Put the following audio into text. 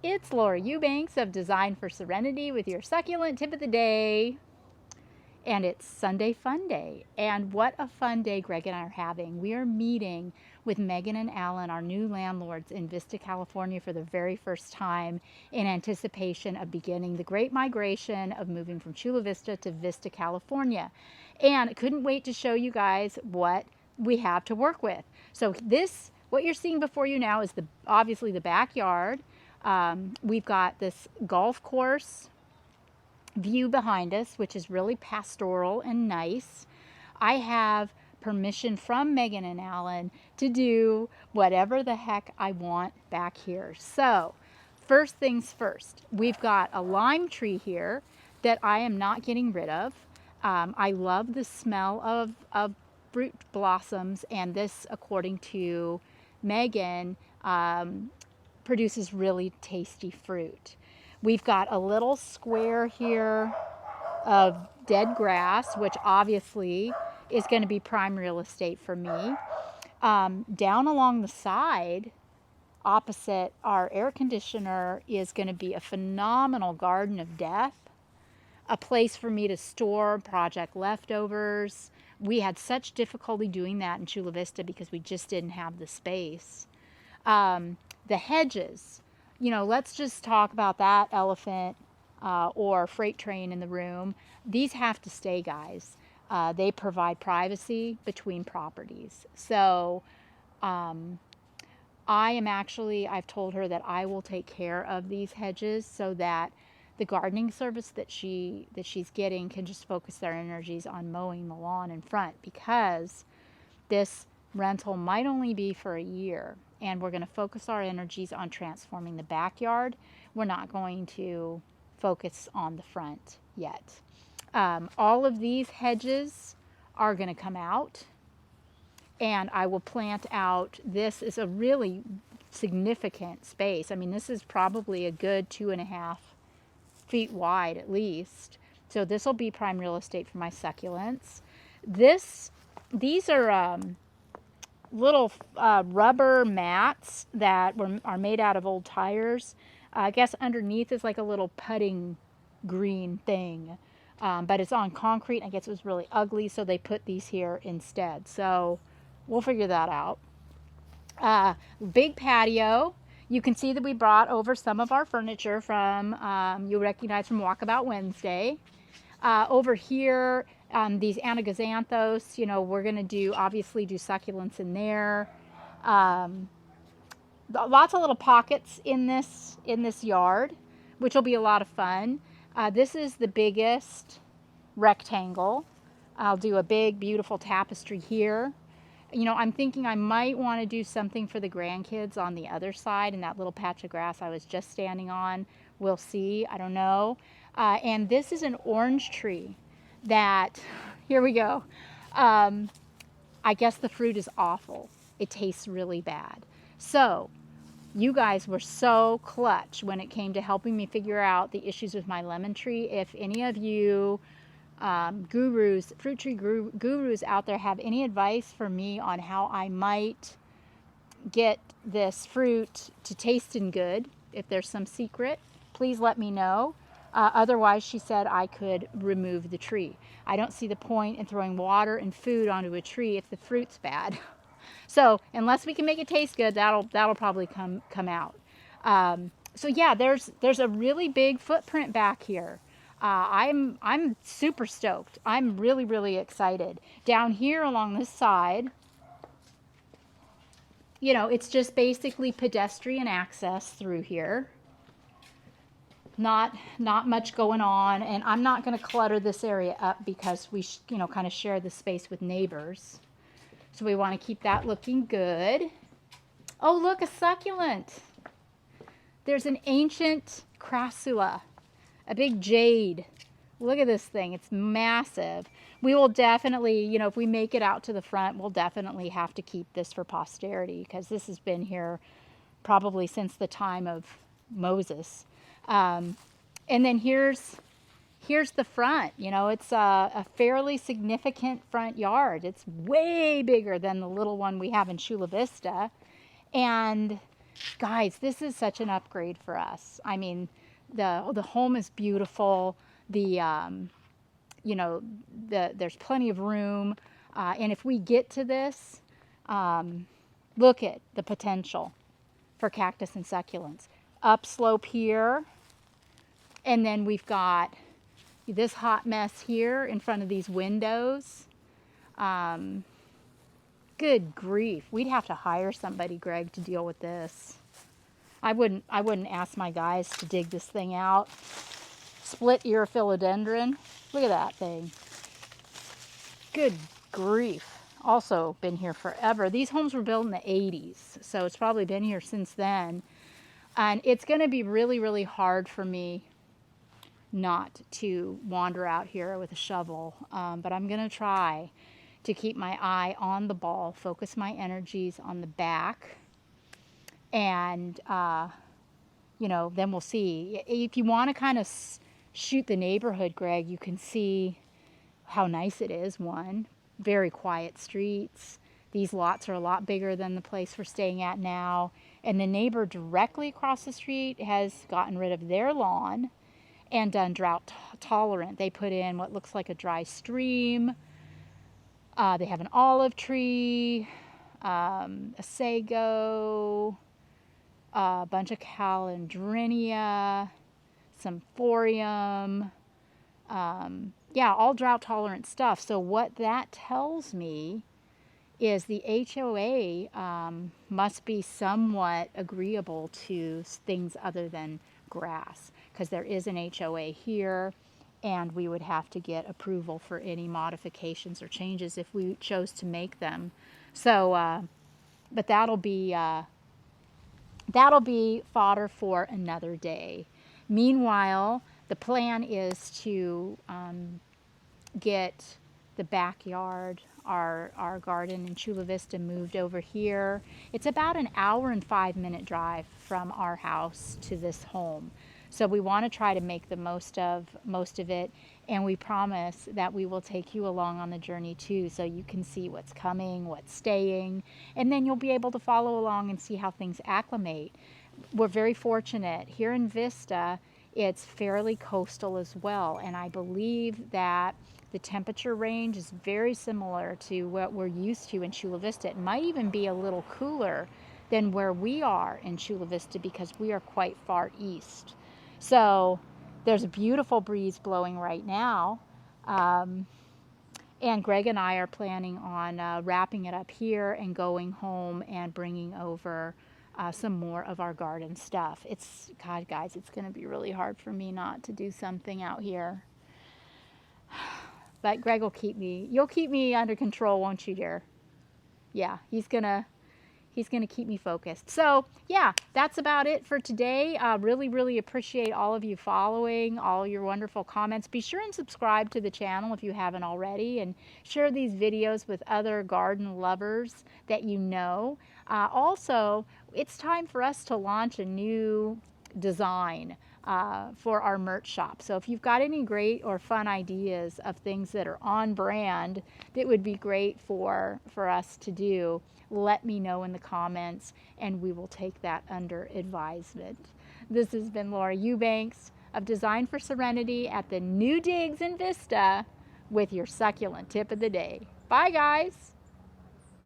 It's Laura Eubanks of Design for Serenity with your succulent tip of the day. And it's Sunday Fun Day. And what a fun day Greg and I are having. We are meeting with Megan and Allan, our new landlords in Vista, California for the very first time in anticipation of beginning the great migration of moving from Chula Vista to Vista, California. And I couldn't wait to show you guys what we have to work with. So this, what you're seeing before you now is obviously the backyard. We've got this golf course view behind us, which is really pastoral and nice. I have permission from Megan and Allan to do whatever the heck I want back here. So first things first, we've got a lime tree here that I am not getting rid of. I love the smell of fruit blossoms, and this, according to Megan, produces really tasty fruit. We've got a little square here of dead grass, which obviously is going to be prime real estate for me. Down along the side, opposite our air conditioner, is going to be a phenomenal garden of death, a place for me to store project leftovers. We had such difficulty doing that in Chula Vista because we just didn't have the space. The hedges, you know, let's just talk about that elephant or freight train in the room. These have to stay, guys. They provide privacy between properties. So I've told her that I will take care of these hedges so that the gardening service that she's getting can just focus their energies on mowing the lawn in front, because this rental might only be for a year, and we're going to focus our energies on transforming the backyard. We're not going to focus on the front yet. All of these hedges are going to come out, and I will plant out. This is a really significant space. I mean, this is probably a good 2.5 feet wide at least. So this will be prime real estate for my succulents. These are little rubber mats that are made out of old tires. I guess underneath is like a little putting green thing, but it's on concrete. I guess it was really ugly, so they put these here instead. So we'll figure that out. Big patio. You can see that we brought over some of our furniture from, you'll recognize from Walkabout Wednesday. Over here, these anaxanthos, you know, we're going to obviously do succulents in there. Lots of little pockets in this yard, which will be a lot of fun. This is the biggest rectangle. I'll do a big, beautiful tapestry here. You know, I'm thinking I might want to do something for the grandkids on the other side in that little patch of grass I was just standing on. We'll see. I don't know. And this is an orange tree that, here we go. I guess the fruit is awful. It tastes really bad. So you guys were so clutch when it came to helping me figure out the issues with my lemon tree. If any of you fruit tree gurus out there have any advice for me on how I might get this fruit to tasting good, if there's some secret, please let me know. Otherwise, she said I could remove the tree. I don't see the point in throwing water and food onto a tree if the fruit's bad. So unless we can make it taste good, that'll probably come out. So yeah, there's a really big footprint back here. I'm super stoked. I'm really, really excited. Down here along this side, you know, it's just basically pedestrian access through here. Not much going on, and I'm not going to clutter this area up because we, you know, kind of share the space with neighbors. So we want to keep that looking good. Oh, look, a succulent. There's an ancient crassula. A big jade. Look at this thing. It's massive. We will definitely, you know, if we make it out to the front, we'll definitely have to keep this for posterity because this has been here probably since the time of Moses. And then here's the front. You know, it's a fairly significant front yard. It's way bigger than the little one we have in Chula Vista. And Guys, this is such an upgrade for us. I mean, the home is beautiful. The you know, there's plenty of room, and if we get to this, look at the potential for cactus and succulents. Upslope here, and then we've got this hot mess here in front of these windows. Good grief, we'd have to hire somebody, Greg, to deal with this. I wouldn't ask my guys to dig this thing out. Split ear philodendron. Look at that thing. Good grief. Also been here forever. These homes were built in the 80s, so it's probably been here since then. And it's going to be really, really hard for me not to wander out here with a shovel. But I'm going to try to keep my eye on the ball, focus my energies on the back, and you know, then we'll see. If you want to kind of shoot the neighborhood, Greg, you can see how nice it is. One, very quiet streets. These lots are a lot bigger than the place we're staying at now. And the neighbor directly across the street has gotten rid of their lawn and done drought tolerant. They put in what looks like a dry stream. They have an olive tree, a sago, a bunch of calandrinia, some thorium, yeah, all drought tolerant stuff. So what that tells me is the HOA must be somewhat agreeable to things other than grass, because there is an HOA here, and we would have to get approval for any modifications or changes if we chose to make them. So, but that'll be fodder for another day. Meanwhile, the plan is to get the backyard, our garden in Chula Vista, moved over here. It's about an hour and 5-minute drive from our house to this home. So we want to try to make the most of it, and we promise that we will take you along on the journey too, so you can see what's coming, what's staying, and then you'll be able to follow along and see how things acclimate. We're very fortunate here in Vista. It's fairly coastal as well, and I believe that the temperature range is very similar to what we're used to in Chula Vista. It might even be a little cooler than where we are in Chula Vista, because we are quite far east. So there's a beautiful breeze blowing right now, and Greg and I are planning on wrapping it up here and going home and bringing over some more of our garden stuff. God, guys, it's going to be really hard for me not to do something out here. But Greg will you'll keep me under control, won't you, dear? Yeah, he's gonna keep me focused. So yeah, that's about it for today. Really, really appreciate all of you following, all your wonderful comments. Be sure and subscribe to the channel if you haven't already, and share these videos with other garden lovers that you know. Also, it's time for us to launch a new design for our merch shop. So if you've got any great or fun ideas of things that are on brand that would be great for us to do, let me know in the comments, and we will take that under advisement. This has been Laura Eubanks of Design for Serenity at the New Digs in Vista with your succulent tip of the day. Bye, guys.